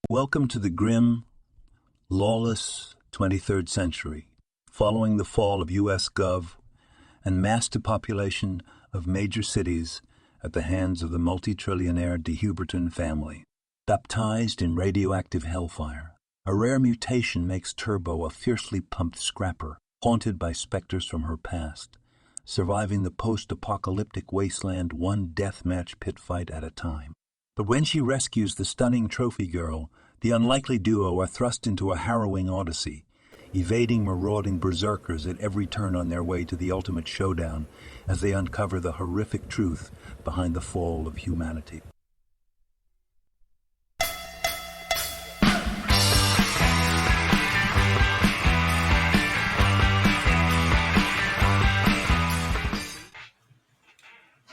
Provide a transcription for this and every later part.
Welcome to the grim, lawless 23rd century, following the fall of U.S. Gov and mass depopulation of major cities at the hands of the multi-trillionaire de Huberton family. Baptized in radioactive hellfire, a rare mutation makes Turbo a fiercely pumped scrapper, haunted by specters from her past, surviving the post-apocalyptic wasteland one deathmatch pit fight at a time. But when she rescues the stunning trophy girl, the unlikely duo are thrust into a harrowing odyssey, evading marauding berserkers at every turn on their way to the ultimate showdown as they uncover the horrific truth behind the fall of humanity.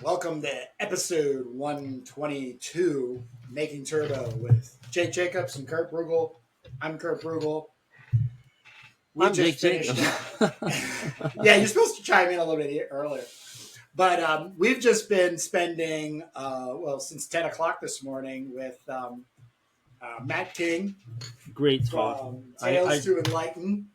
Welcome to episode 122, Making Turbo with Jake Jacobs and Kurt Brugel. I'm Kurt Brugel. I'm Jake Jacobs. Yeah, you're supposed to chime in a little bit earlier. But we've just been spending, since 10 o'clock this morning with Matt King. Great talk. From Tales to Enlighten.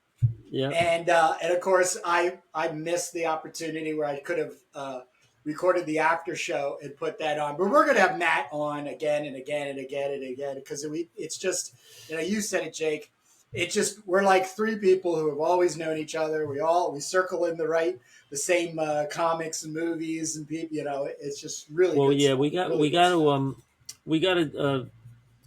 Yeah. And of course, I missed the opportunity where I could have recorded the after show and put that on. But we're going to have Matt on again and again and again and again because it's just, you said it, Jake. It's just, we're like three people who have always known each other. We circle in the same comics and movies and people, it's just really well, good yeah, stuff. we got to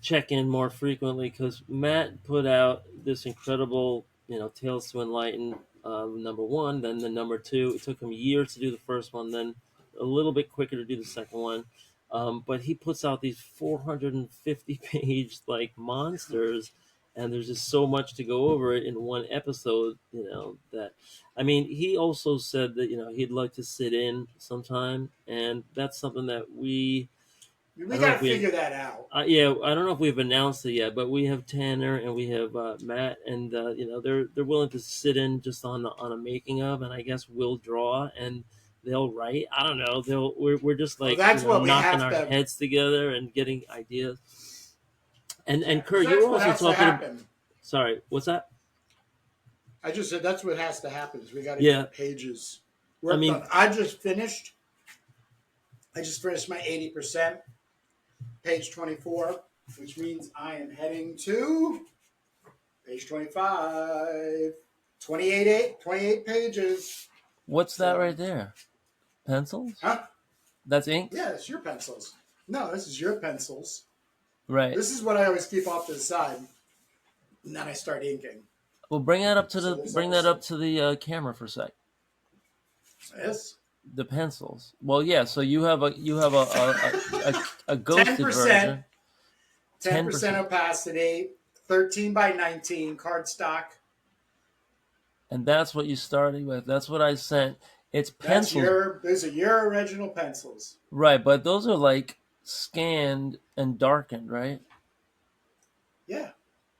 check in more frequently because Matt put out this incredible, Tales to Enlighten, number one, then the number two. It took him years to do the first one, then a little bit quicker to do the second one. But he puts out these 450 page monsters, and there's just so much to go over it in one episode, that, I mean, he also said that, he'd like to sit in sometime, and that's something that we got to figure that out. Yeah, I don't know if we've announced it yet, but we have Tanner and we have Matt, and they're willing to sit in just on a making of, and I guess we'll draw and they'll write. I don't know. We're just knocking our heads together and getting ideas. And Kurt, you were also talking. Sorry, what's that? I just said that's what has to happen. Is we got to get pages. I just finished my 80%. Page 24, which means I am heading to page 25. 28 pages. What's that right there? Pencils? Huh? That's ink? Yeah, it's your pencils. No, this is your pencils. Right. This is what I always keep off to the side, and then I start inking. Well, bring that up to the camera for a sec. Yes. The pencils. Well, yeah. So you have a ghosted 10%, version. 10% opacity, 13 by 19 cardstock. And that's what you started with. That's what I sent. It's pencils. Those are your original pencils. Right, but those are scanned and darkened, right? Yeah.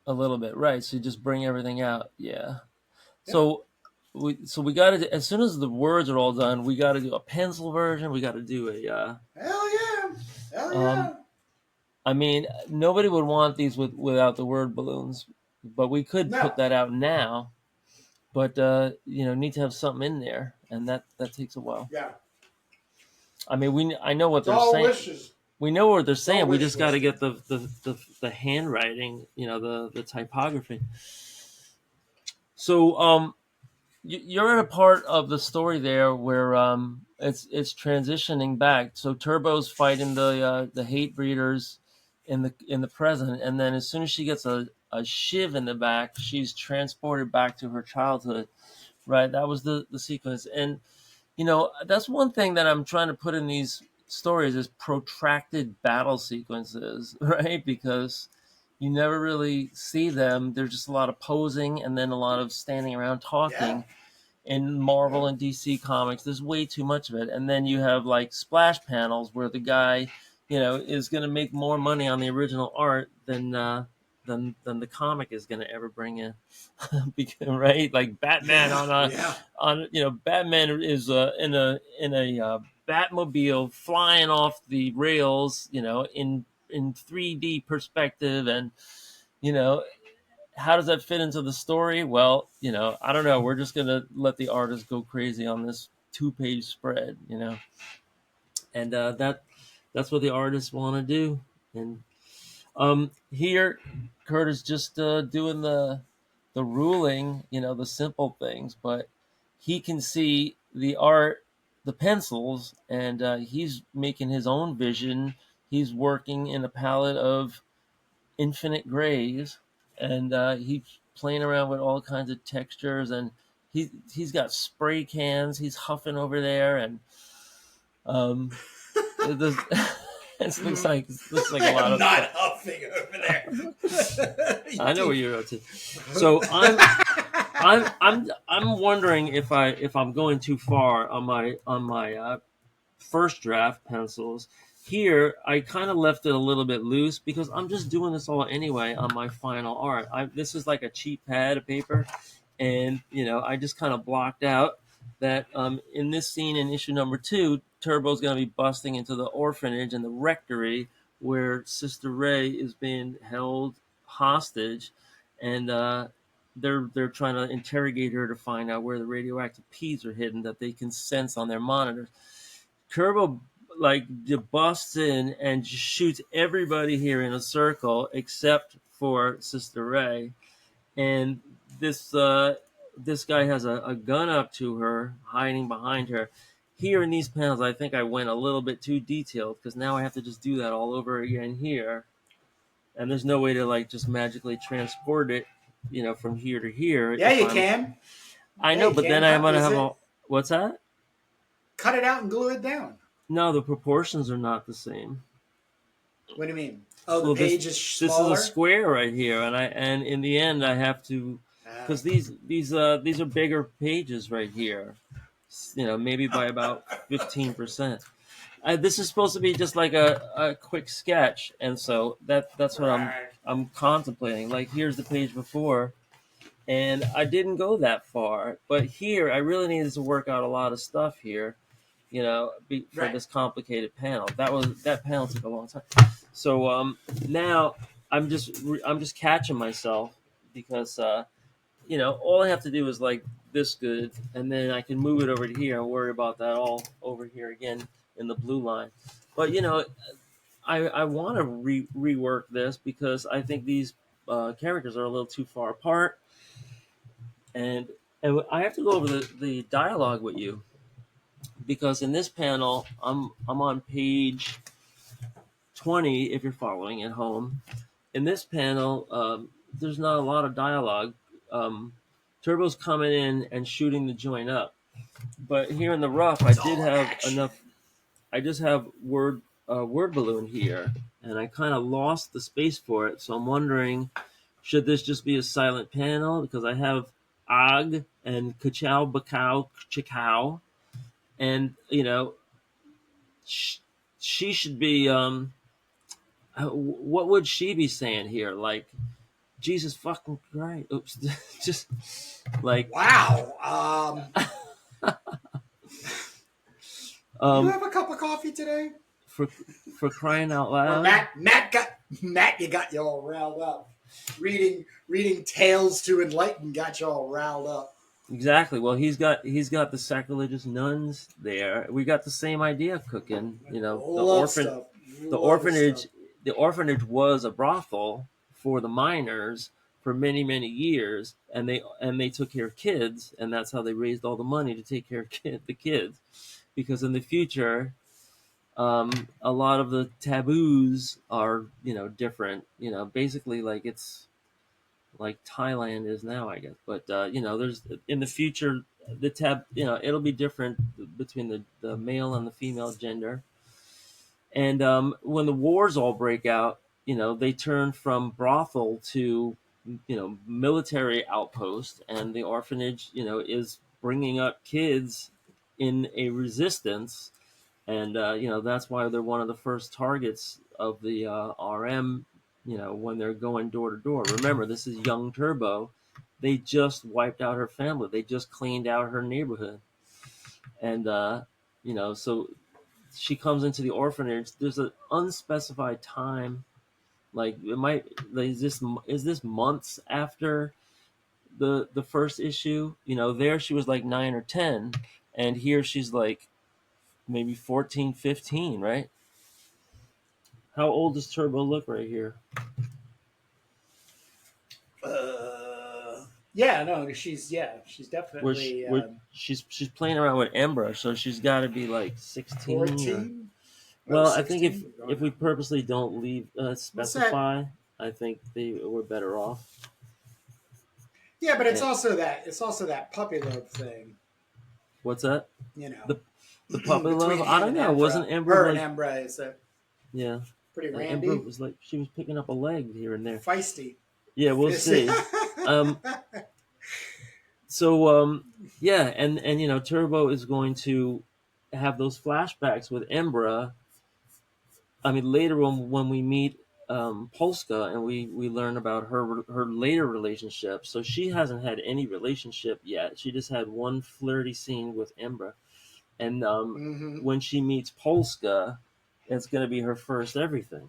A little bit, right? So you just bring everything out. Yeah. So we got to, as soon as the words are all done, we got to do a pencil version. We got to do a hell yeah. I mean, nobody would want these without the word balloons, but we could put that out now. But need to have something in there, and that takes a while. Yeah. I mean, I know what they're saying. Wishes. We know what they're saying. We just got to get the handwriting, the typography. So you're at a part of the story there where it's transitioning back. So Turbo's fighting the hate breeders in the present, and then as soon as she gets a shiv in the back, she's transported back to her childhood. Right, that was the sequence, and that's one thing that I'm trying to put in these stories is protracted battle sequences, right? Because you never really see them. There's just a lot of posing and then a lot of standing around talking. Yeah. In Marvel and DC comics, there's way too much of it. And then you have splash panels where the guy, is going to make more money on the original art than the comic is going to ever bring in, right? Like Batman Batman is in a Batmobile flying off the rails, in 3D perspective, and you know, how does that fit into the story? Well, I don't know. We're just gonna let the artist go crazy on this 2-page spread, and that's what the artists want to do. And here, Kurt is just doing the ruling, the simple things, but he can see the art, the pencils, and he's making his own vision. He's working in a palette of infinite grays, and he's playing around with all kinds of textures, and he's got spray cans. He's huffing over there, and um, it, it looks like I a lot am of not fun. huffing over there. I know what you're up to. So I'm wondering if I'm going too far on my first draft pencils. Here, I kind of left it a little bit loose because I'm just doing this all anyway on my final art. This is like a cheap pad of paper, and I just kind of blocked out that in this scene in issue number 2, Turbo's going to be busting into the orphanage and the rectory where Sister Ray is being held hostage, and they're trying to interrogate her to find out where the radioactive peas are hidden that they can sense on their monitors. Turbo like busts in and just shoots everybody here in a circle except for Sister Ray, and this guy has a gun up to her, hiding behind her. Here in these panels, I think I went a little bit too detailed because now I have to just do that all over again here, and there's no way to like just magically transport it, from here to here. Yeah, you can. I Yeah, know, you but can. then I'm gonna have a what's that? Cut it out and glue it down. No, the proportions are not the same. What do you mean? Oh, the Well, page is this is smaller. a square right here, and in the end I have to, because these are bigger pages right here, maybe by about 15%. This is supposed to be just like a quick sketch, and so that's what I'm contemplating. Like here's the page before, and I didn't go that far, but here I really needed to work out a lot of stuff here, for this complicated panel. That panel took a long time. So now I'm just catching myself because all I have to do is like this good, and then I can move it over to here and worry about that all over here again in the blue line. But I want to rework this because I think these characters are a little too far apart, and I have to go over the dialogue with you because in this panel I'm on page 20 if you're following at home. In this panel, there's not a lot of dialogue. Turbo's coming in and shooting the joint up, but here in the rough, I did have enough. I just have word balloon here, and I kind of lost the space for it. So I'm wondering, should this just be a silent panel because I have Ag and Kachow Bakow Chikow, and she should be. What would she be saying here? Like, Jesus fucking Christ. Oops. Just like. Wow. You have a cup of coffee today? For crying out loud. Or Matt, you got you all riled up. Reading Tales to Enlighten got you all riled up. Exactly. Well, he's got the sacrilegious nuns there. We got the same idea cooking. The orphanage. Stuff. The orphanage was a brothel for the miners for many, many years, and they took care of kids, and that's how they raised all the money to take care of the kids, because in the future, a lot of the taboos are different. Basically like it's like Thailand is now, I guess. But there's in the future the it'll be different between the male and the female gender. And when the wars all break out, they turn from brothel to military outpost, and the orphanage is bringing up kids in a resistance, and that's why they're one of the first targets of the RM. When they're going door to door. Remember, this is young Turbo. They just wiped out her family. They just cleaned out her neighborhood, and so she comes into the orphanage. There's an unspecified time Like it might like, is this months after the first issue? You know, there she was like 9 or 10, and here she's like maybe 14, 15, right? How old does Turbo look right here? Yeah, no, she's Where, she, definitely where she's playing around with Embra, so she's got to be like 16 or 14. Oh, well, I think 16. if we purposely don't leave What's that? specify, I think we're better off. Yeah, but And it's also that puppy love thing, what's that? you know, The the puppy love? between I him don't and know. Embra. Wasn't Ember Her and like Embra is yeah? pretty Ember randy, was like she was picking up a leg here and there. feisty. Yeah, we'll see. Um, so yeah, and you know, Turbo is going to have those flashbacks with Embra. I mean, later on when we meet Polska and we learn about her later relationship. So she hasn't had any relationship yet. She just had one flirty scene with Embra, and Hmm. when she meets Polska, it's going to be her first everything.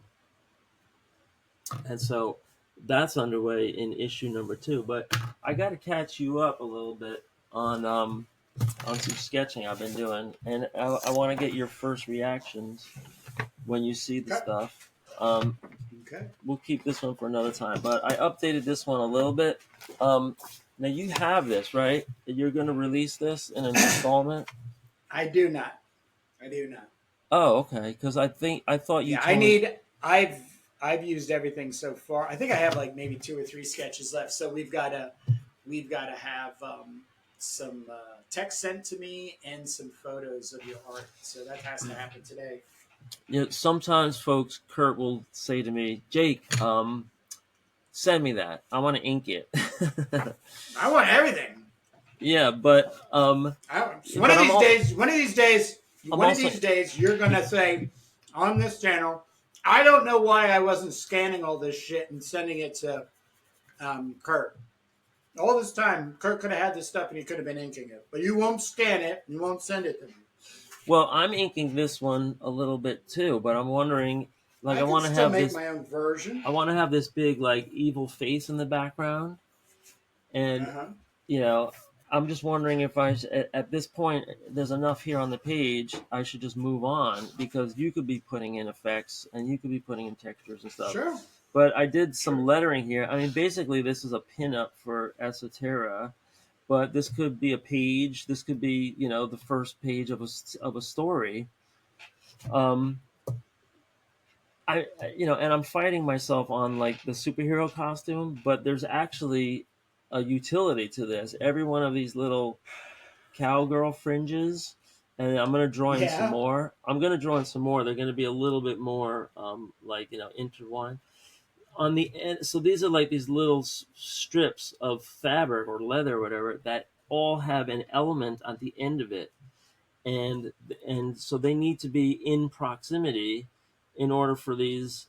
And so that's underway in issue number 2. But I got to catch you up a little bit on some sketching I've been doing, and I want to get your first reactions when you see the Okay. stuff. Um, Okay. we'll keep this one for another time, but I updated this one a little bit. Now you have this, right? You're going to release this in an installment. I do not. I do not. Oh, okay. Because I thought you Yeah, told me. I've used everything so far. I think I have like maybe 2 or 3 sketches left. So we've got to have some text sent to me and some photos of your art. So that has to happen today. You know, sometimes folks, Kurt will say to me, Jake, send me that. I want to ink it. I want everything. Yeah, but One of I'm these all days, one of these days, I'm one of also these days, you're gonna say on this channel, I don't know why I wasn't scanning all this shit and sending it to Kurt. All this time, Kurt could have had this stuff and he could have been inking it, but you won't scan it. You won't send it to me. well, I'm inking this one a little bit too, but I'm wondering, like, I can still make my own version. I want to have this big like evil face in the background, and Uh-huh. you know, I'm just wondering if at this point there's enough here on the page. I should just move on because you could be putting in effects and you could be putting in textures and stuff. Sure. But I did some Sure. lettering here. I mean, basically, this is a pinup for Esoterra, but this could be a page. This could be, you know, the first page of a story. Um, you know, and I'm fighting myself on like the superhero costume, but there's actually a utility to this. Every one of these little cowgirl fringes, and I'm gonna draw in some Yeah. more. I'm gonna draw in some more. They're gonna be a little bit more like you know intertwined on the end. So these are like these little strips of fabric or leather or whatever that all have an element at the end of it, and so they need to be in proximity in order for these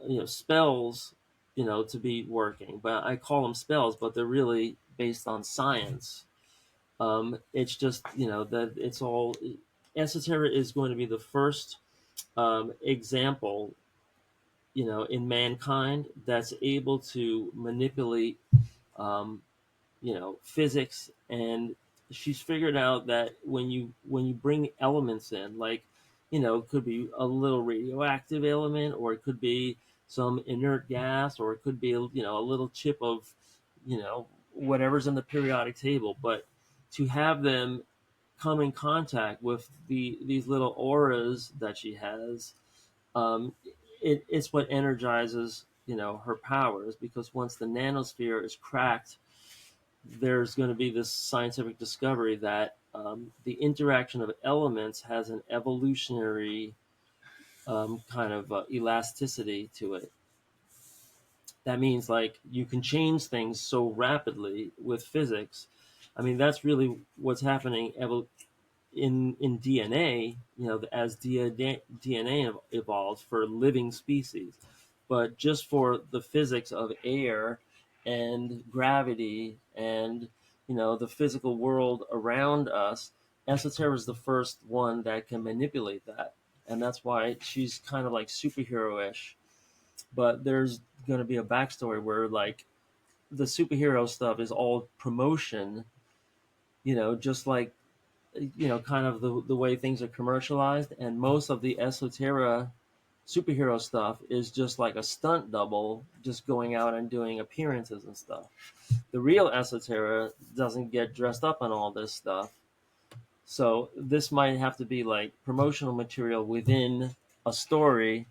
you know spells you know to be working. But I call them spells, but they're really based on science. It's just you know that it's all esoteric is going to be the first example you know in mankind that's able to manipulate um, you know physics, and she's figured out that when you bring elements in like you know it could be a little radioactive element or it could be some inert gas or it could be you know a little chip of you know whatever's in the periodic table, but to have them come in contact with these little auras that she has, um, it's what energizes you know her powers, because once the nanosphere is cracked there's going to be this scientific discovery that the interaction of elements has an evolutionary kind of elasticity to it. That means like you can change things so rapidly with physics. I mean, that's really what's happening in DNA, you know, as DNA evolves for living species, but just for the physics of air and gravity and you know the physical world around us, Esoterra is the first one that can manipulate that, and that's why she's kind of like superhero-ish. but there's going to be a backstory where like the superhero stuff is all promotion, just like kind of the way things are commercialized, and most of the esoteric superhero stuff is just like a stunt double, just going out and doing appearances and stuff. The real esoteric doesn't get dressed up on all this stuff. So this might have to be like promotional material within a story,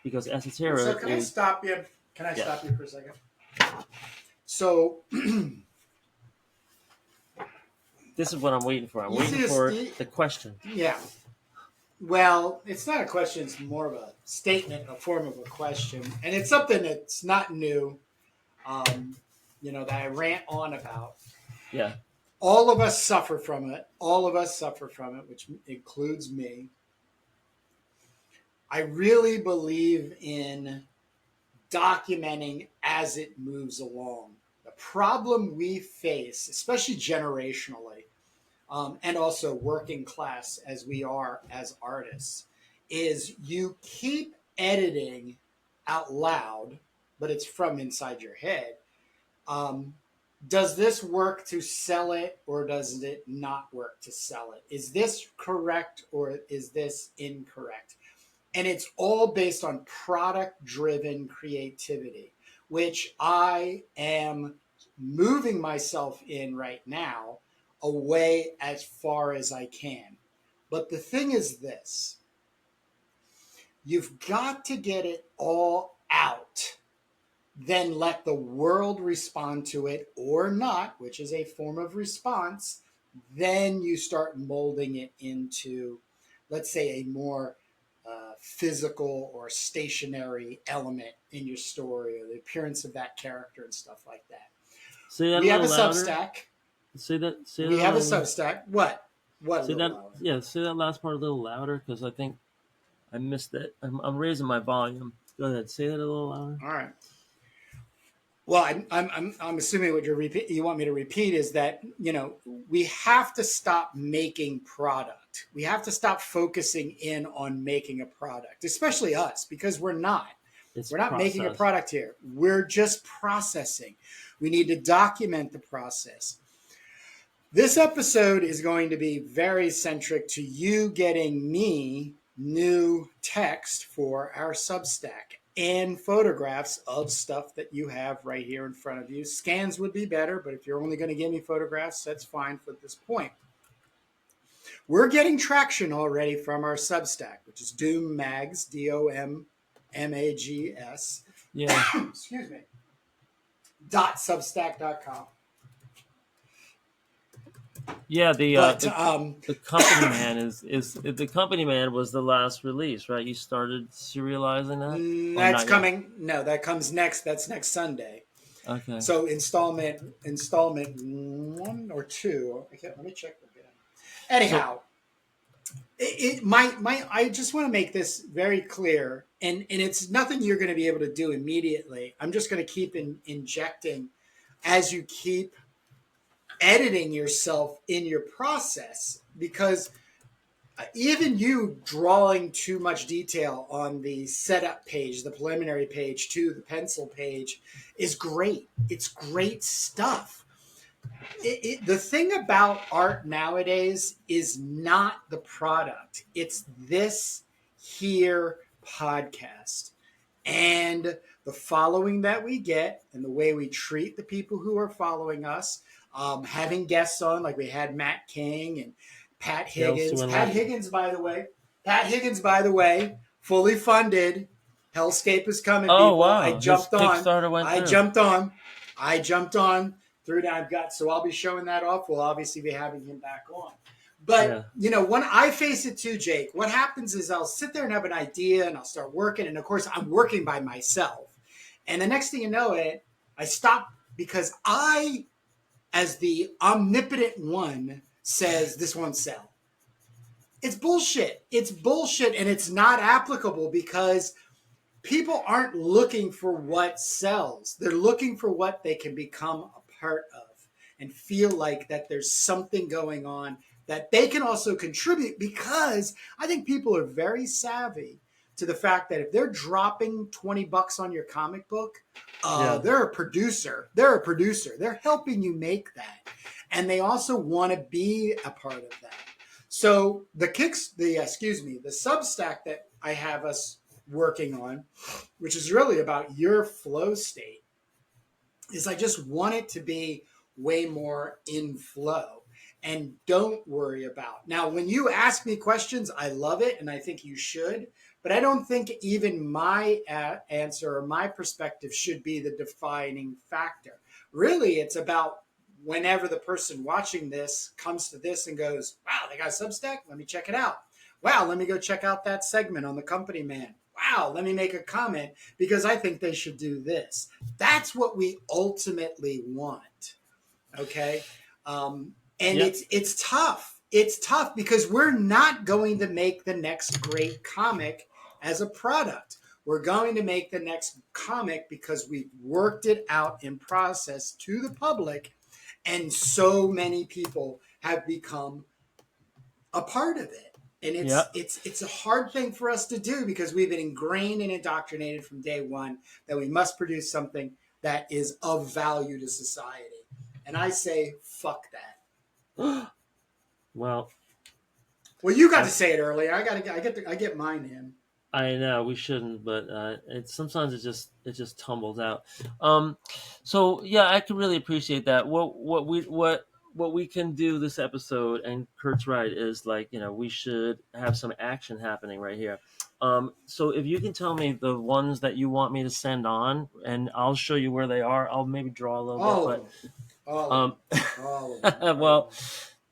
because So esoteric can I is stop you? Can I yeah. stop you for a second? So This is what I'm waiting for. I'm waiting easiest, for the question. yeah. Well, it's not a question. It's more of a statement, a form of a question, and it's something that's not new. That I rant on about. Yeah. All of us suffer from it. All of us suffer from it, which includes me. I really believe in documenting as it moves along. The problem we face, especially generationally, and also working class as we are as artists, is you keep editing out loud, but it's from inside your head. Does this work to sell it, or does it not work to sell it? Is this correct or is this incorrect? And it's all based on product driven creativity, which I am moving myself in right now away as far as I can. But the thing is this: you've got to get it all out, then let the world respond to it or not, which is a form of response. Then you start molding it into, let's say, a more physical or stationary element in your story, or the appearance of that character and stuff like that. Say that We a have a little louder. Substack. Say that. Say We that. have a Little, Substack. What? What a say little that. louder? Yeah. Say that last part a little louder, because I think I missed it. I'm raising my volume. Go ahead. Say that a little louder. All right. Well, I'm assuming what you want me to repeat is that, we have to stop making product. We have to stop focusing in on making a product, especially us, because we're not. It's We're not making a process. product here. We're just processing. We need to document the process. This episode is going to be very centric to you getting me new text for our Substack and photographs of stuff that you have right here in front of you. Scans would be better, but if you're only going to give me photographs, that's fine for this point. We're getting traction already from our Substack, which is Doom Mags, DOMMAGS. Yeah. Excuse me. .substack.com. Yeah. The company man is the company man was the last release, right? You started serializing that. That's coming. No, that comes next. That's next Sunday. Okay. So installment 1 or 2. Let me check again. Anyhow, I just want to make this very clear, and it's nothing you're going to be able to do immediately. I'm just going to keep injecting as you keep editing yourself in your process, because even you drawing too much detail on the setup page, the preliminary page to the pencil page is great. It's great stuff. The thing about art nowadays is not the product. It's this here podcast and the following that we get and the way we treat the people who are following us. Having guests on, like we had Matt King and Pat Higgins. Pat Higgins, by the way, fully funded. Hellscape is coming, Oh, people. wow. I jumped on. Kickstarter went through. I jumped on through that. So I'll be showing that off. We'll obviously be having him back on. But, when I face it too, Jake, what happens is I'll sit there and have an idea and I'll start working. And of course, I'm working by myself. And the next thing you know it, I stop because I, as the omnipotent one, says this won't sell. It's bullshit. It's bullshit, and it's not applicable because people aren't looking for what sells. They're looking for what they can become a part of and feel like that there's something going on that they can also contribute, because I think people are very savvy to the fact that if they're dropping $20 on your comic book, Yeah. they're a producer. They're a producer. They're helping you make that, and they also want to be a part of that. So the Substack that I have us working on, which is really about your flow state, is I just want it to be way more in flow. And don't worry about. Now, when you ask me questions, I love it, and I think you should. But I don't think even my answer or my perspective should be the defining factor. Really, it's about whenever the person watching this comes to this and goes, wow, they got a Substack? Let me check it out. Wow, let me go check out that segment on the Company Man. Wow, let me make a comment because I think they should do this. That's what we ultimately want. Okay? And Yep. it's tough. It's tough because we're not going to make the next great comic as a product. We're going to make the next comic because we've worked it out in process to the public, and so many people have become a part of it. And Yep. it's a hard thing for us to do because we've been ingrained and indoctrinated from day one that we must produce something that is of value to society. And I say, fuck that. Well, Well, you got to say it earlier. I get mine in. I know we shouldn't, but sometimes it just tumbles out. So yeah, I can really appreciate that. What we can do this episode, and Kurt's right, is like, we should have some action happening right here. So if you can tell me the ones that you want me to send on, and I'll show you where they are. I'll maybe draw a little All bit, of them. All but of them. All of them. well,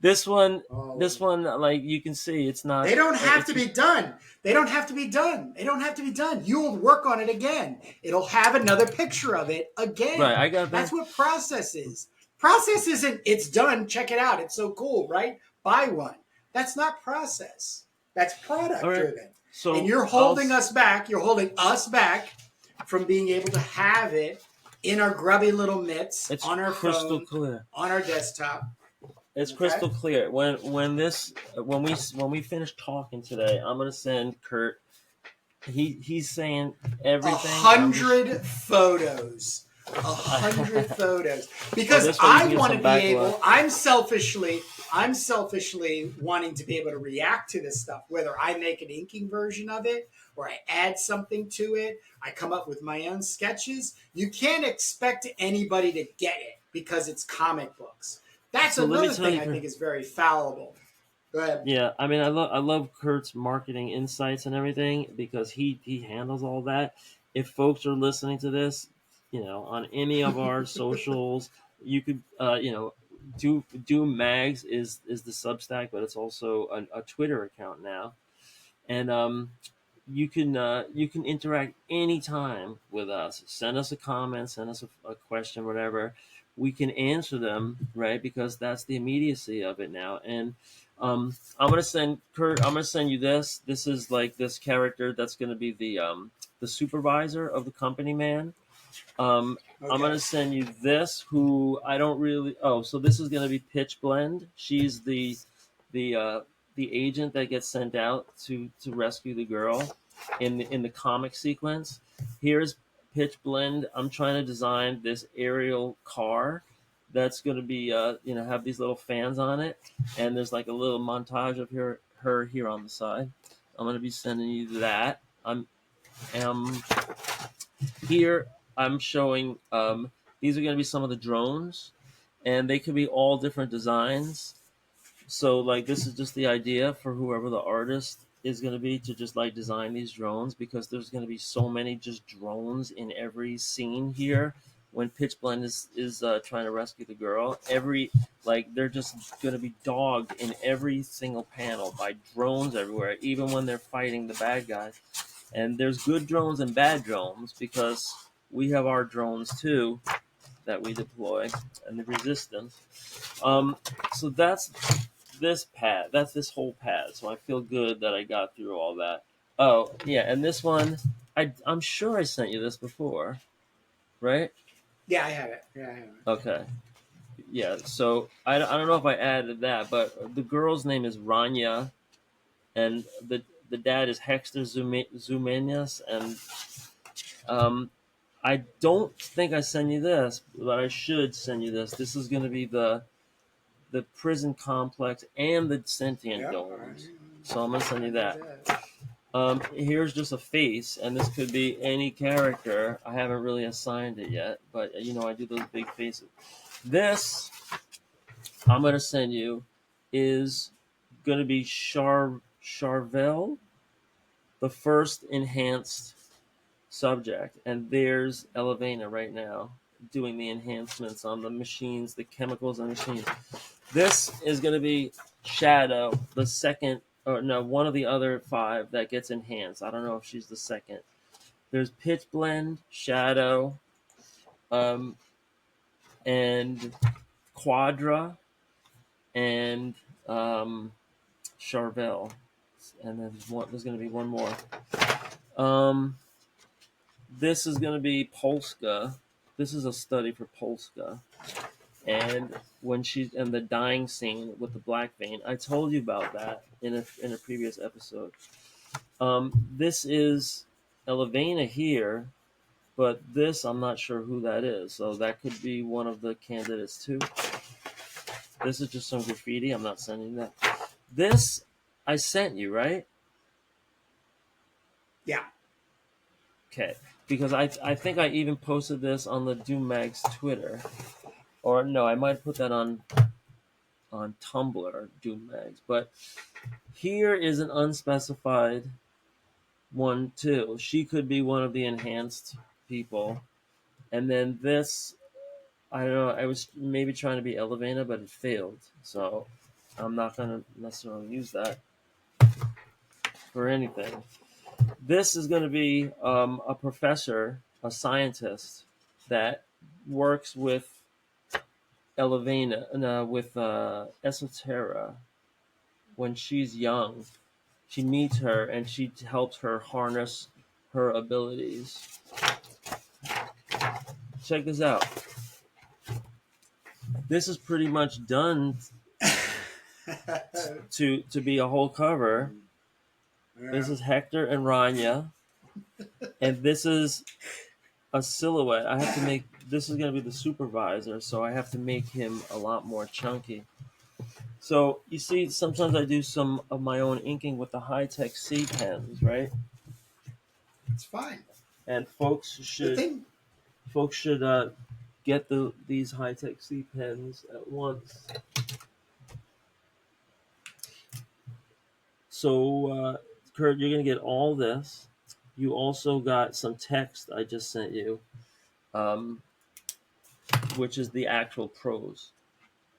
this one, All of this them. one, like you can see, it's not. They don't have It's to be done. They don't have to be done. They don't have to be done. You'll work on it again. It'll have another picture of it again. right. I got That's that. what process is. Process isn't it's done, check it out. It's so cool, right? Buy one. That's not process. That's product All right. driven. So And you're holding us back. You're holding us back from being able to have it in our grubby little mitts, It's on our crystal phone, clear. on our desktop. It's Okay? crystal clear. When we finish talking today, I'm gonna send Kurt. He's saying everything. 100 photos. 100 photos. Because this way you I can get want to some be backlog. able, I'm selfishly wanting to be able to react to this stuff, whether I make an inking version of it or I add something to it. I come up with my own sketches. You can't expect anybody to get it because it's comic books. That's So let me another tell thing you, I Kurt. think is very fallible. Go ahead. Yeah, I mean, I love Kurt's marketing insights and everything because he handles all that. If folks are listening to this, on any of our socials, you could do mags is the Substack, but it's also a Twitter account now, and you can interact anytime with us. Send us a comment, send us a question, whatever. We can answer them, right? Because that's the immediacy of it now. And I'm gonna send Kurt. I'm gonna send you this. This is like this character that's gonna be the supervisor of the company man. I'm Okay. gonna send you this. Who I don't really. Oh, so this is gonna be Pitch Blend. She's the uh, the agent that gets sent out to rescue the girl in the comic sequence. Here's Pitch Blend. I'm trying to design this aerial car that's going to be have these little fans on it, and there's like a little montage of her here on the side. I'm going to be sending you that. I'm here. I'm showing these are going to be some of the drones, and they could be all different designs. So like this is just the idea for whoever the artist is going to be to just like design these drones, because there's going to be so many just drones in every scene here when Pitch Blend is trying to rescue the girl. They're just going to be dogged in every single panel by drones everywhere, even when they're fighting the bad guys. And there's good drones and bad drones because we have our drones too that we deploy and the resistance. So that's this pad. That's this whole pad. So I feel good that I got through all that. Oh yeah, and this one, I'm sure I sent you this before, right? Yeah, I have it. Yeah, I have it. Okay. Yeah. So I don't know if I added that, but the girl's name is Rania, and the dad is Hector Zumenius, and I don't think I send you this, but I should send you this. This is going to be the prison complex and the sentient domes. So I'm going to send you that. Here's just a face, and this could be any character. I haven't really assigned it yet, but I do those big faces. This I'm going to send you is going to be Charvel, the first enhanced subject, and there's Elevena right now doing the enhancements on the machines, the chemicals on the machines. This is going to be Shadow, the second, or no, one of the other 5 that gets enhanced. I don't know if she's the second. There's Pitch Blend, Shadow, and Quadra, and Charvel, and then there's going to be one more. This is going to be Polska. This is a study for Polska. And when she's in the dying scene with the black vein, I told you about that in a previous episode. This is Elevena here, but this I'm not sure who that is. So that could be one of the candidates too. This is just some graffiti. I'm not sending that. This I sent you, right? Yeah. Okay. Because I think I even posted this on the Doom Mag's Twitter. Or no, I might put that on Tumblr, Doom Mags. But here is an unspecified one too. She could be one of the enhanced people. And then this, I don't know, I was maybe trying to be Elevena, but it failed. So I'm not going to necessarily use that for anything. This is going to be a professor, a scientist that works with Elevena, with Esoterra when she's young. She meets her and she helps her harness her abilities. Check this out. This is pretty much done to be a whole cover. Yeah. This is Hector and Rania, and this is a silhouette. I have to make. This is going to be the supervisor, so I have to make him a lot more chunky. So you see, sometimes I do some of my own inking with the high-tech C pens, right? It's fine. And folks should get these high-tech C pens at once. So, Kurt, you're going to get all this. You also got some text I just sent you, which is the actual prose.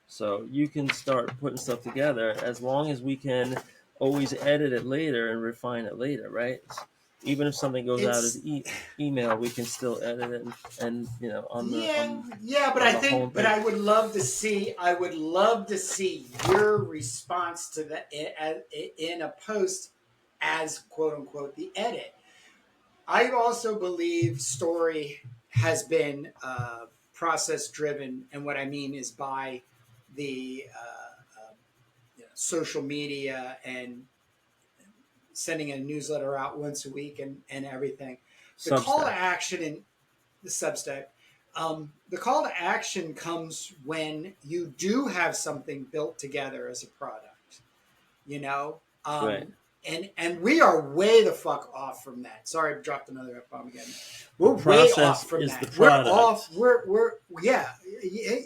So you can start putting stuff together as long as we can always edit it later and refine it later, right? Even if something goes out as email, we can still edit it and on the but I think homepage. But I would love to see your response to the in a post as quote unquote the edit. I also believe story has been process driven, and what I mean is by the social media and sending a newsletter out once a week and everything. The Substack. Call to action in the Substack. The call to action comes when you do have something built together as a product, right. And we are way the fuck off from that. Sorry, I dropped another F-bomb again. We're way off from that. We're off. We're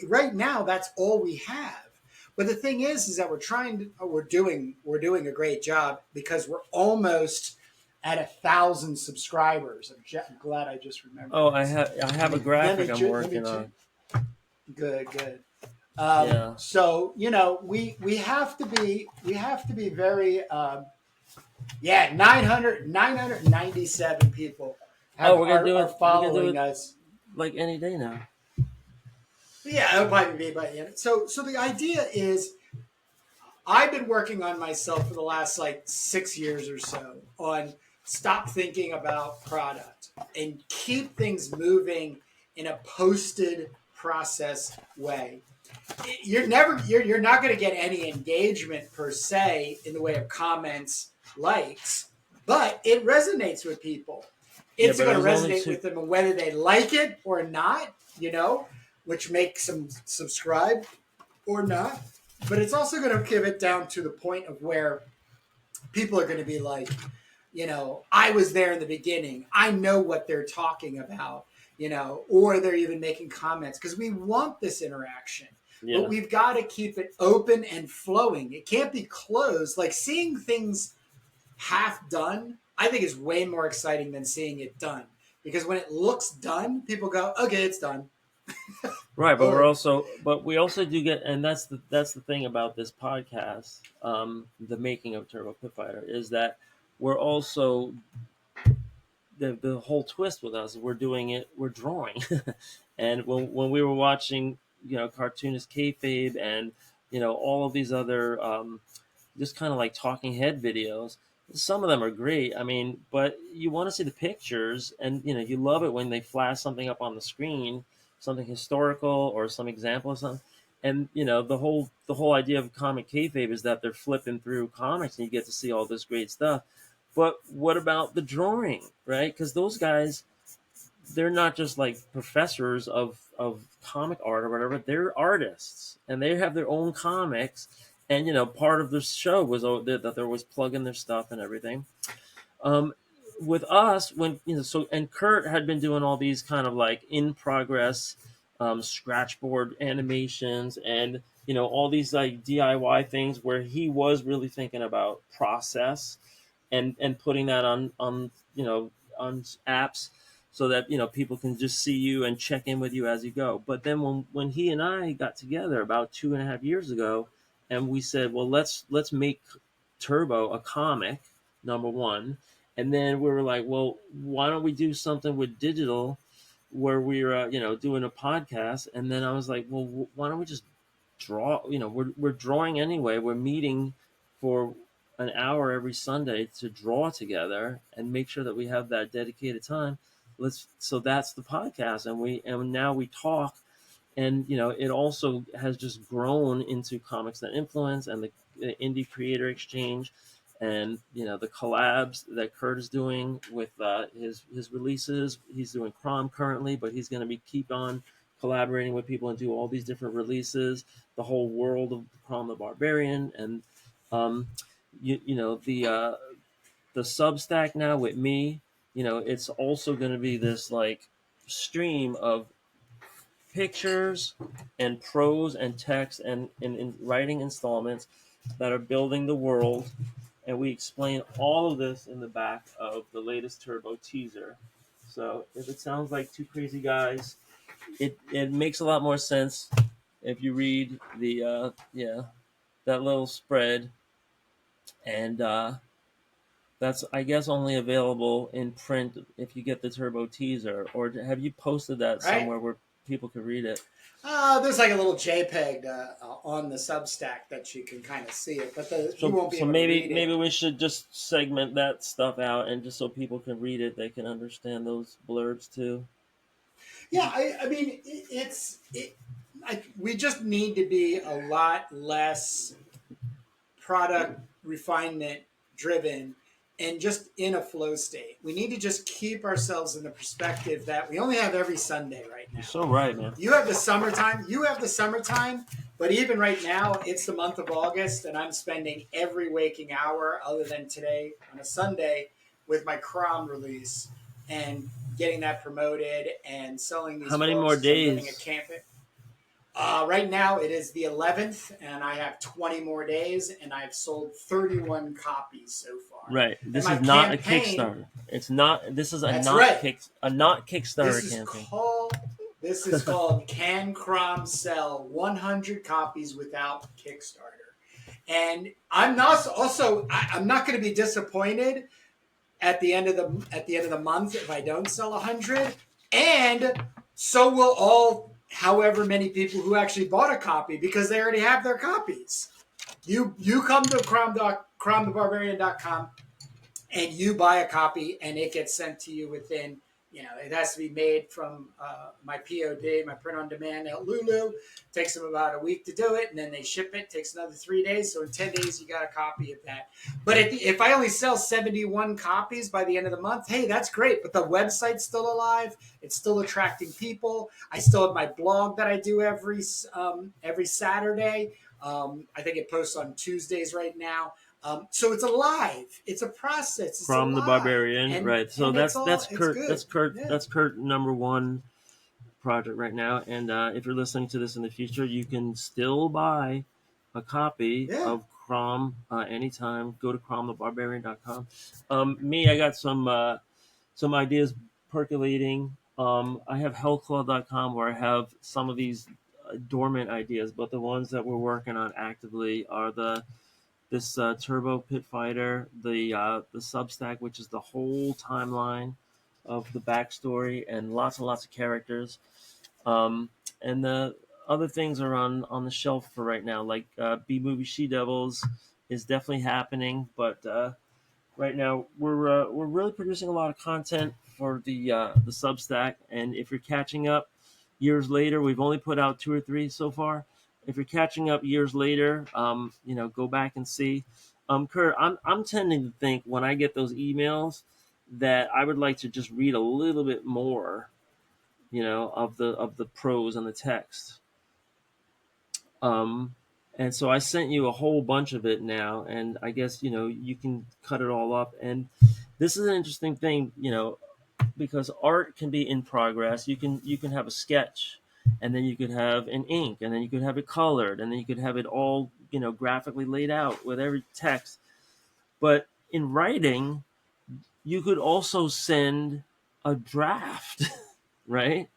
right now. That's all we have. But the thing is that we're doing a great job because we're almost at 1,000 subscribers. I'm glad I just remembered. Oh, I have a graphic I'm working on. Good. Yeah. So we have to be very 997 people are following us like any day now. Yeah, it'll probably be by the end. So the idea is, I've been working on myself for the last 6 years or so on stop thinking about product and keep things moving in a posted process way. You're not going to get any engagement per se in the way of comments, likes, but it resonates with people. Yeah, It's but it going to was only resonate with them, and whether they like it or not, which makes them subscribe or not. But it's also going to give it down to the point of where people are going to be like, I was there in the beginning. I know what they're talking about, or they're even making comments because we want this interaction. Yeah. But we've got to keep it open and flowing. It can't be closed. Like seeing things half done, I think is way more exciting than seeing it done. Because when it looks done, people go, okay, it's done. Right, but Or we also do get, and that's the thing about this podcast, the making of Turbo Pit Fighter, is that we're also the whole twist with us. We're drawing, and when we were watching, cartoonist kayfabe and all of these other just kind of like talking head videos. Some of them are great. I mean, but you want to see the pictures, and you love it when they flash something up on the screen, something historical or some example of something. And the whole idea of comic kayfabe is that they're flipping through comics and you get to see all this great stuff. But what about the drawing, right? Because those guys, they're not just like professors of comic art or whatever. They're artists, and they have their own comics. And part of the show was that there was plugging their stuff and everything. Um, with us, when and Kurt had been doing all these kind of like in progress scratch board animations and all these like DIY things where he was really thinking about process and putting that on apps so that people can just see you and check in with you as you go. But then when he and I got together about 2.5 years ago, and we said, well, let's make Turbo a comic, number one, and then we were like, well, why don't we do something with digital where we're doing a podcast? And then I was like, well, why don't we just draw? We're drawing anyway. We're meeting for an hour every Sunday to draw together and make sure that we have that dedicated time. So that's the podcast, and now we talk, and it also has just grown into Comics That Influence and the indie creator exchange, and the collabs that Kurt is doing with his releases. He's doing Crom currently, but he's going to keep on collaborating with people and do all these different releases. The whole world of Crom the Barbarian, and the Substack now with me. It's also going to be this like stream of pictures and prose and text and writing installments that are building the world. And we explain all of this in the back of the latest Turbo teaser. So if it sounds like two crazy guys, it makes a lot more sense if you read that little spread. And that's, I guess, only available in print if you get the Turbo teaser. Or have you posted that right. somewhere where people can read it? There's like a little JPEG on the Substack that you can kind of see it, but you won't be able to read it. Maybe we should just segment that stuff out, and just so people can read it, they can understand those blurbs too. Yeah, I mean, we just need to be a lot less product refinement driven and just in a flow state. We need to just keep ourselves in the perspective that we only have every Sunday right now. You're so right, man. You have the summertime, but even right now, it's the month of August, and I'm spending every waking hour other than today on a Sunday with my Crom release and getting that promoted and selling these. How many more days? Running a campaign. Right now it is the 11th, and I have 20 more days, and I've sold 31 copies so far. Right. This is not a Kickstarter. It's not. This is a not Kickstarter campaign. This is called Can Crom Sell 100 copies without Kickstarter? And I'm not going to be disappointed at the end of the month if I don't sell 100, and so will all however many people who actually bought a copy because they already have their copies. You come to cromthebarbarian.com and you buy a copy, and it gets sent to you within it has to be made from my POD, my print on demand at Lulu. Takes them about a week to do it, and then they ship it. Takes another 3 days. So in 10 days, you got a copy of that. But if I only sell 71 copies by the end of the month, hey, that's great. But the website's still alive. It's still attracting people. I still have my blog that I do every Saturday. I think it posts on Tuesdays right now. So it's alive. It's a process. It's From the alive. Barbarian, right? So and that's Kurt. good. That's Kurt. Yeah. That's Kurt #1 project right now. And if you're listening to this in the future, you can still buy a copy of Crom anytime. Go to cromthebarbarian.com. I got some ideas percolating. I have hellclaw.com where I have some of these dormant ideas, but the ones that we're working on actively are this Turbo Pit Fighter, the Substack, which is the whole timeline of the backstory and lots of characters. And the other things are on the shelf for right now, like B Movie She Devils is definitely happening, but right now we're really producing a lot of content for the Substack. And if you're catching up years later, we've only put out 2 or 3 so far. If you're catching up years later, go back and see. Kurt, I'm tending to think when I get those emails that I would like to just read a little bit more, of the prose and the text. And so I sent you a whole bunch of it now, and I guess you can cut it all up. And this is an interesting thing, because art can be in progress. You can have a sketch, and then you could have an ink, and then you could have it colored, and then you could have it all graphically laid out with every text. But in writing, you could also send a draft, right?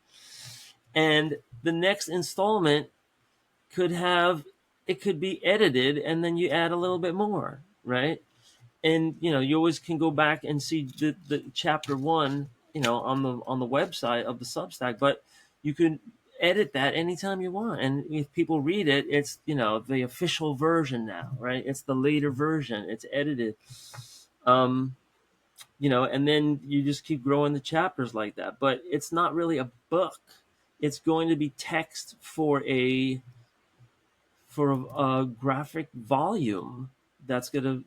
And the next installment could be edited, and then you add a little bit more, right? And you always can go back and see the chapter 1, on the website of the Substack, but you can edit that anytime you want. And if people read it, it's the official version now, right? It's the later version. It's edited. And then you just keep growing the chapters like that. But it's not really a book. It's going to be text for a graphic volume that's gonna,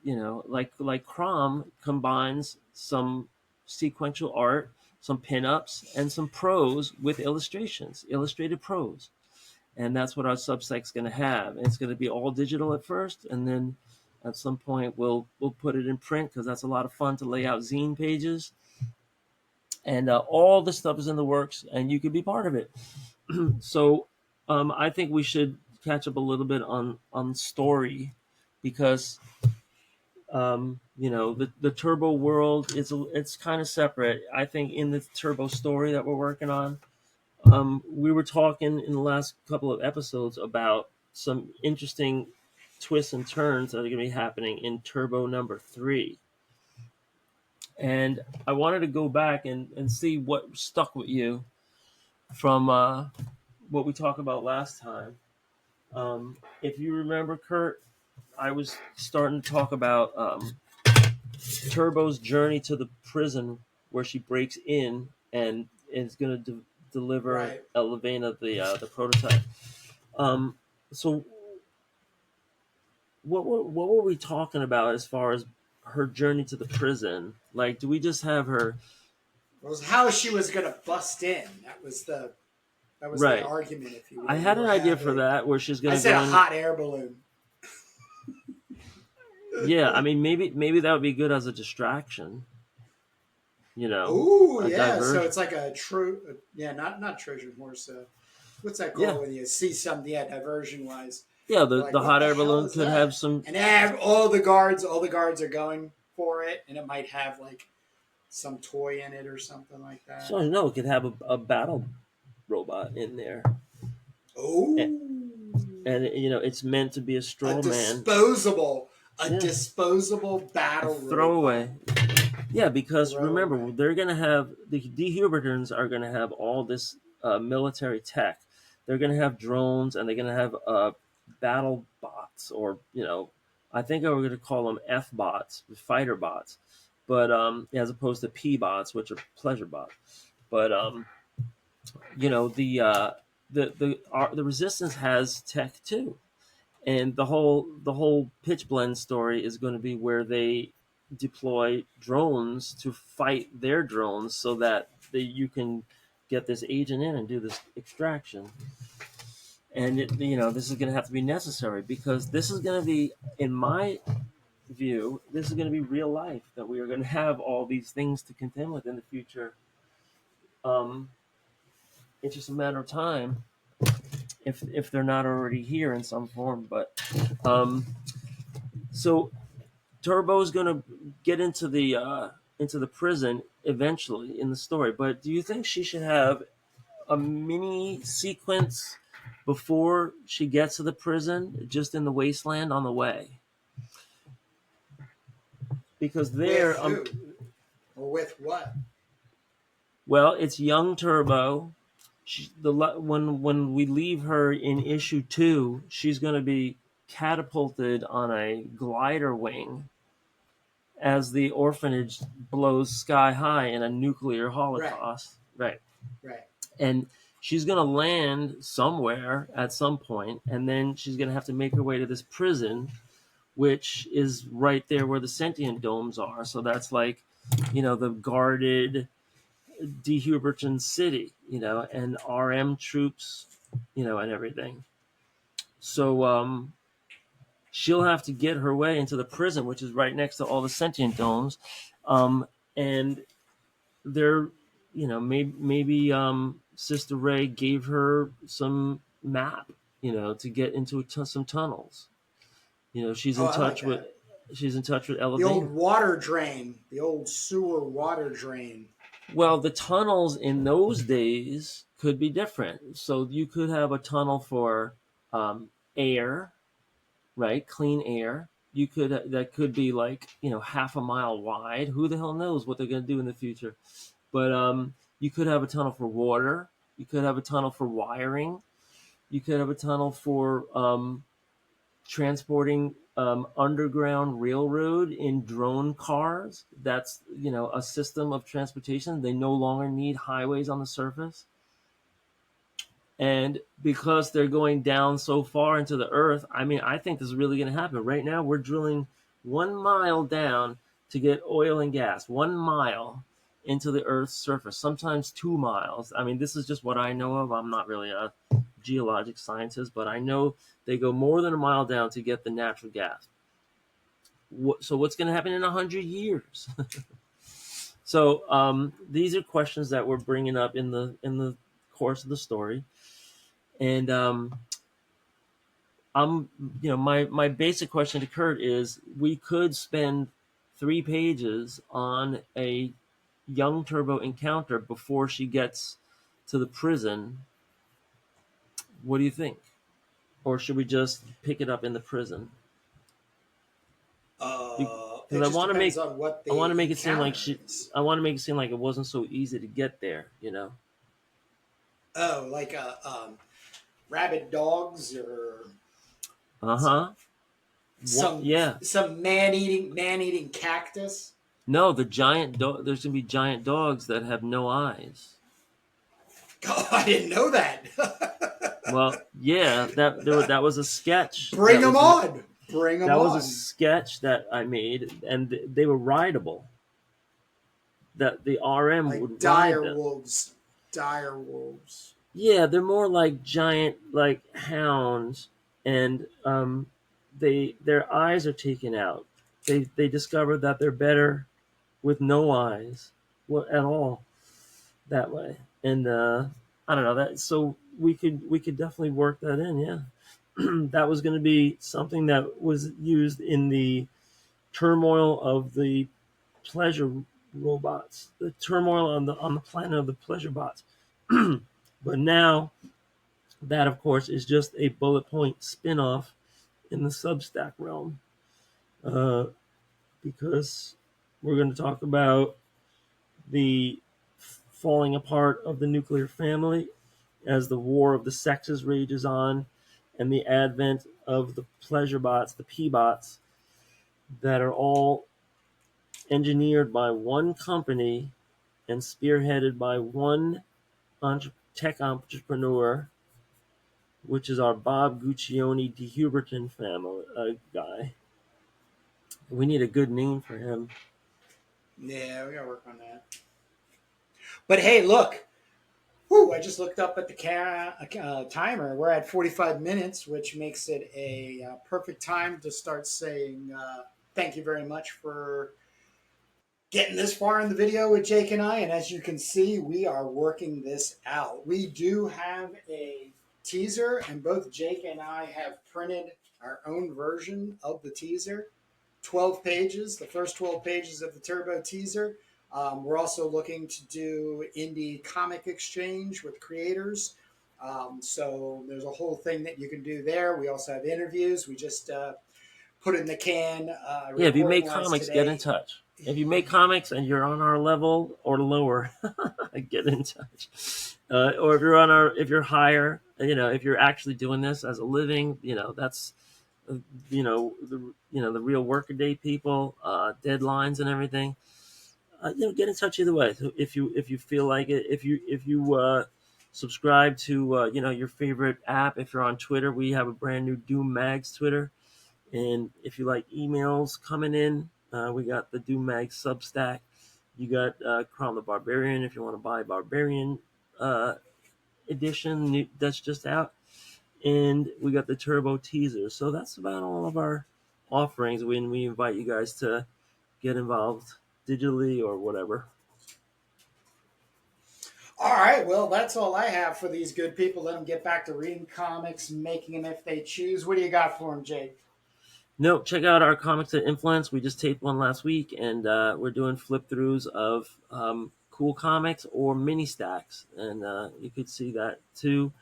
like Crom combines some sequential art, some pinups, and some prose with illustrations, illustrated prose. And that's what our Substack's going to have. It's going to be all digital at first, and then at some point we'll put it in print, because that's a lot of fun to lay out zine pages. And all this stuff is in the works, and you could be part of it. So I think we should catch up a little bit on story, because the Turbo world it's kind of separate. I think in the Turbo story that we're working on, we were talking in the last couple of episodes about some interesting twists and turns that are going to be happening in Turbo #3. And I wanted to go back and see what stuck with you from what we talked about last time. If you remember, Kurt, I was starting to talk about Turbo's journey to the prison, where she breaks in and is going to deliver Elevena the prototype. So what were we talking about as far as her journey to the prison? Like, do we just have her? It was how she was going to bust in. That was the argument, if you will. I had an idea for that, where she's going to. I said a hot air balloon. Yeah, I mean, maybe that would be good as a distraction. Ooh, yeah. Diversion. So it's like a true, not Trojan horse. What's that called when you see something? Yeah, diversion wise. Yeah, the hot air balloon could have some, and all the guards are going for it, and it might have like some toy in it or something like that. So no, it could have a battle robot in there. Oh, and it's meant to be a straw man, disposable battle throwaway. Robot. Yeah, because remember, they're going to have the Hubertans are going to have all this military tech. They're going to have drones, and they're going to have battle bots, or I think we're going to call them F bots, fighter bots, but as opposed to P bots, which are pleasure bots. But you know, the resistance has tech too, and the whole pitch blend story is going to be where they deploy drones to fight their drones so that you can get this agent in and do this extraction. And this is going to have to be necessary because this is going to be, in my view, this is going to be real life, that we are going to have all these things to contend with in the future. It's just a matter of time if they're not already here in some form. But so Turbo's going to get into the prison eventually in the story. But do you think she should have a mini sequence before she gets to the prison, just in the wasteland on the way? Because there, With who? Or with what? well, it's young Turbo. When we leave her in issue 2, she's going to be catapulted on a glider wing as the orphanage blows sky high in a nuclear holocaust. Right. Right. And she's going to land somewhere at some point, and then she's going to have to make her way to this prison, which is right there where the sentient domes are. So that's like, the guarded dehuberton city, and RM troops, and everything. So she'll have to get her way into the prison, which is right next to all the sentient domes. And they're, maybe Sister Ray gave her some map, to get into some tunnels. She's in touch with the elevator. old water drain, the old sewer water drain. Well, the tunnels in those days could be different. So you could have a tunnel for air, right? Clean air. That could be like, half a mile wide. Who the hell knows what they're going to do in the future? But you could have a tunnel for water. You could have a tunnel for wiring. You could have a tunnel for transporting underground railroad in drone cars. That's, a system of transportation. They no longer need highways on the surface. And because they're going down so far into the earth, I think this is really going to happen. Right now, we're drilling 1 mile down to get oil and gas, 1 mile into the earth's surface, sometimes 2 miles. This is just what I know of. I'm not really a geologic scientist, but I know they go more than 1 mile down to get the natural gas. So what's going to happen in 100 years? So these are questions that we're bringing up in the course of the story. And my basic question to Kurt is, we could spend 3 pages on a young Turbo encounter before she gets to the prison. What do you think? Or should we just pick it up in the prison? Because I want to make it seem like it wasn't so easy to get there. Oh, like rabid dogs or some man-eating cactus. No, the giant dog. There's gonna be giant dogs that have no eyes. Oh, I didn't know that. Well, yeah, that was a sketch. Bring them on. That was a sketch that I made, and they were rideable. That the RM like would dire ride them. wolves. Dire wolves. Yeah, they're more like giant, like hounds, and their eyes are taken out. They discovered that they're better with no eyes, at all, that way. And I don't know that. So we could definitely work that in. Yeah. That was going to be something that was used in the turmoil of the pleasure robots, the turmoil on the planet of the pleasure bots. But now that, of course, is just a bullet point spin-off in the Substack realm, because we're going to talk about the falling apart of the nuclear family as the war of the sexes rages on, and the advent of the pleasure bots, the P-bots, that are all engineered by one company and spearheaded by one tech entrepreneur, which is our Bob Guccione de Huberton family guy. We need a good name for him. Yeah, we gotta work on that. But hey, look. Whew, I just looked up at the timer. We're at 45 minutes, which makes it a perfect time to start saying thank you very much for getting this far in the video with Jake and I. And as you can see, we are working this out. We do have a teaser, and both Jake and I have printed our own version of the teaser. 12 pages, the first 12 pages of the Turbo teaser. We're also looking to do indie comic exchange with creators. So there's a whole thing that you can do there. We also have interviews. We just put in the can Yeah, if you make recording-wise comics, get in today. touch. If you make comics and you're on our level or lower, get in touch. Or if you're higher, if you're actually doing this as a living, that's the real workaday people, deadlines and everything. Get in touch either way. So if you feel like it, if you subscribe to your favorite app, if you're on Twitter, we have a brand new Doom Mags Twitter. And if you like emails coming in, we got the Doom Mag Substack. You got Crown the Barbarian if you want to buy Barbarian edition that's just out. And we got the Turbo teaser. So that's about all of our offerings when we invite you guys to get involved digitally or whatever. All right, well, that's all I have for these good people. Let them get back to reading comics, making them if they choose. What do you got for them, Jake? No, check out our Comics of Influence. We just taped one last week, and we're doing flip throughs of cool comics or mini stacks, and you could see that too,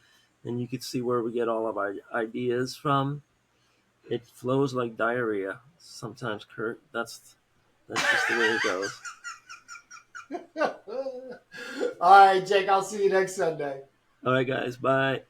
and you could see where we get all of our ideas from. It flows like diarrhea sometimes, Kurt. That's just the way it goes. All right, Jake, I'll see you next Sunday. All right, guys, bye.